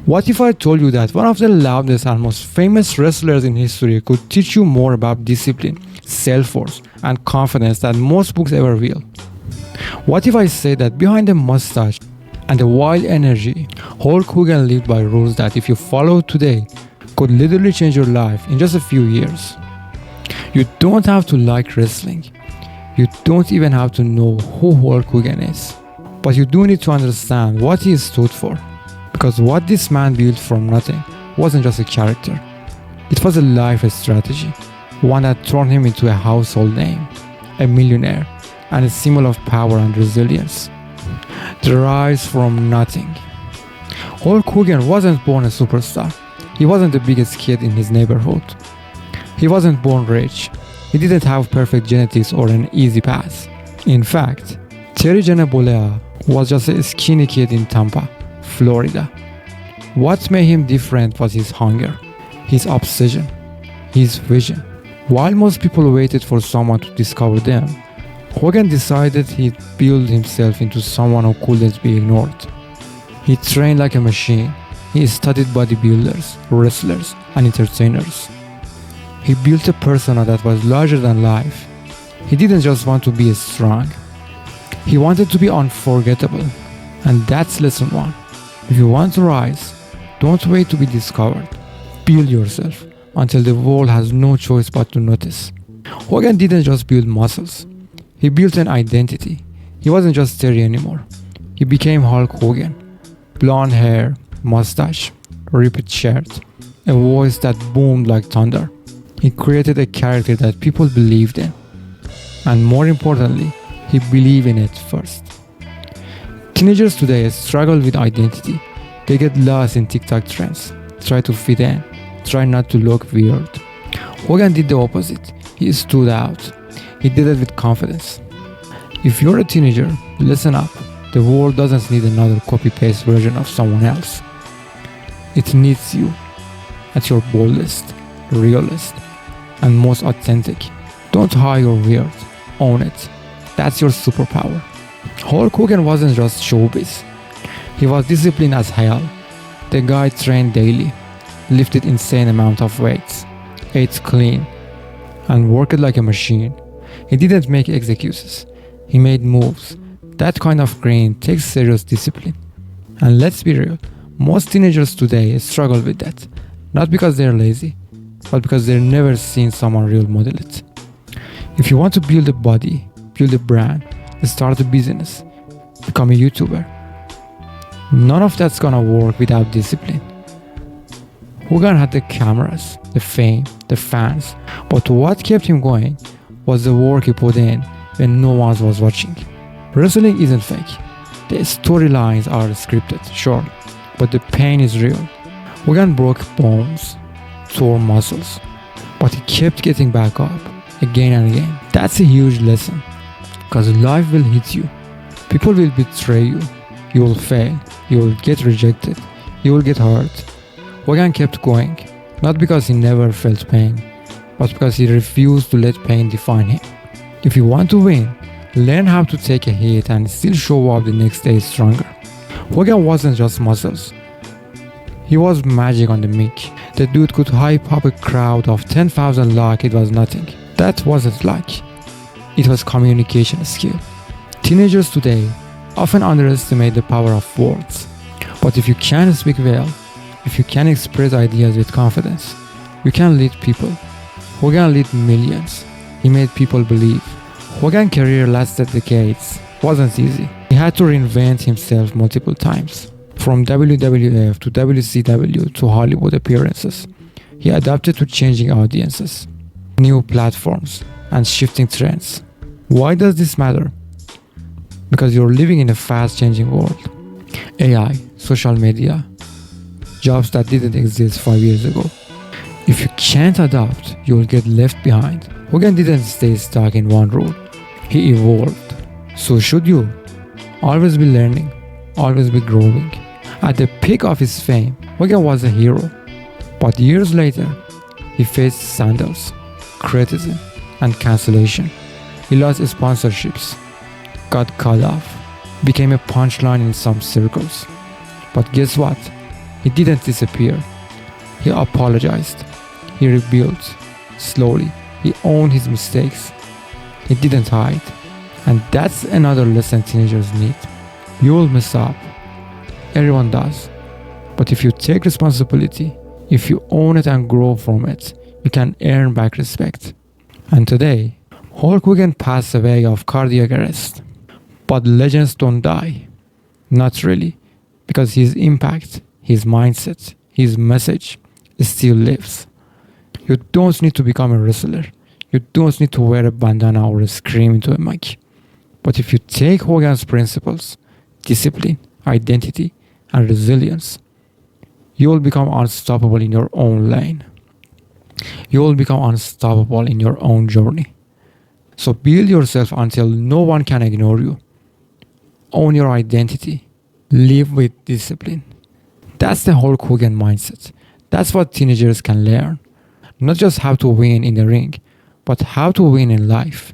What if I told you that one of the loudest and most famous wrestlers in history could teach you more about discipline, self-worth, and confidence than most books ever will? What if I say that behind the mustache and the wild energy, Hulk Hogan lived by rules that if you follow today, could literally change your life in just a few years? You don't have to like wrestling. You don't even have to know who Hulk Hogan is. But you do need to understand what he stood for. Because what this man built from nothing wasn't just a character. It was a life strategy. One that turned him into a household name, a millionaire, and a symbol of power and resilience. The rise from nothing. Hulk Hogan wasn't born a superstar. He wasn't the biggest kid in his neighborhood. He wasn't born rich. He didn't have perfect genetics or an easy path. In fact, Terry Genebolea was just a skinny kid in Tampa, Florida. What made him different was his hunger, his obsession, his vision. While most people waited for someone to discover them, Hogan decided he'd build himself into someone who couldn't be ignored. He trained like a machine. He studied bodybuilders, wrestlers, and entertainers. He built a persona that was larger than life. He didn't just want to be strong. He wanted to be unforgettable. And that's lesson 1. If you want to rise, don't wait to be discovered. Build yourself until the world has no choice but to notice. Hogan didn't just build muscles. He built an identity. He wasn't just Terry anymore. He became Hulk Hogan. Blonde hair, mustache, ripped shirt, a voice that boomed like thunder. He created a character that people believed in. And more importantly, he believed in it first. Teenagers today struggle with identity. They get lost in TikTok trends, try to fit in, try not to look weird. Hogan did the opposite. He stood out. He did it with confidence. If you're a teenager, listen up. The world doesn't need another copy-paste version of someone else. It needs you at your boldest, realest, and most authentic. Don't hide your weird. Own it. That's your superpower. Hulk Hogan wasn't just showbiz. He was disciplined as hell. The guy trained daily, lifted insane amount of weights, ate clean, and worked like a machine. He didn't make excuses. He made moves. That kind of grind takes serious discipline. And let's be real, most teenagers today struggle with that. Not because they're lazy, but because they've never seen someone real model it. If you want to build a body, build a brand, start a business, become a YouTuber, none of that's gonna work without discipline. Hogan had the cameras, the fame, the fans, but what kept him going was the work he put in when no one was watching. Wrestling isn't fake. The storylines are scripted, sure, but the pain is real. Hogan broke bones, tore muscles, but he kept getting back up again and again. That's a huge lesson, because life will hit you. People will betray you. You will fail. You will get rejected. You will get hurt. Hogan kept going, not because he never felt pain, but because he refused to let pain define him. If you want to win, learn how to take a hit and still show up the next day stronger. Hogan wasn't just muscles. He was magic on the mic. The dude could hype up a crowd of 10,000 like it was nothing. That wasn't luck. It was communication skill. Teenagers today often underestimate the power of words. But if you can speak well, if you can express ideas with confidence, you can lead people. Hogan led millions. He made people believe. Hogan's career lasted decades. Wasn't easy. He had to reinvent himself multiple times. From WWF to WCW to Hollywood appearances, he adapted to changing audiences, new platforms, and shifting trends. Why does this matter? Because you're living in a fast-changing world. AI, social media, jobs that didn't exist 5 years ago. If you can't adapt, you will get left behind. Hogan didn't stay stuck in one role. He evolved. So should you. Always be learning, always be growing. At the peak of his fame, Hogan was a hero. But years later, he faced scandals, criticism, and cancellation. He lost sponsorships, got cut off, became a punchline in some circles. But guess what? He didn't disappear. He apologized. He rebuilt. Slowly, he owned his mistakes. He didn't hide. And that's another lesson teenagers need. You'll mess up. Everyone does. But if you take responsibility, if you own it and grow from it, you can earn back respect. And today, Hulk Hogan passed away of cardiac arrest. But legends don't die. Not really. Because his impact, his mindset, his message still lives. You don't need to become a wrestler. You don't need to wear a bandana or scream into a mic. But if you take Hogan's principles, discipline, identity, and resilience, you will become unstoppable in your own lane. You will become unstoppable in your own journey. So build yourself until no one can ignore you. Own your identity. Live with discipline. That's the Hulk Hogan mindset. That's what teenagers can learn. Not just how to win in the ring, but how to win in life.